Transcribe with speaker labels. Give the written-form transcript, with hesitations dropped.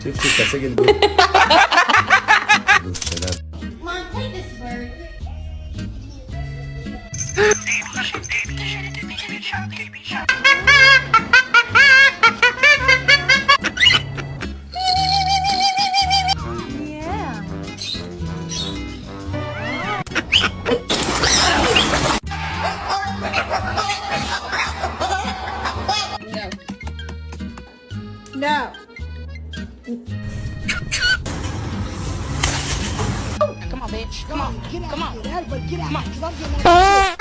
Speaker 1: شفت الكساجل دول؟ والسلام.
Speaker 2: Mom, take this bird. No.
Speaker 3: Come on, bitch. Come on. Come on. Everybody get out. Come on.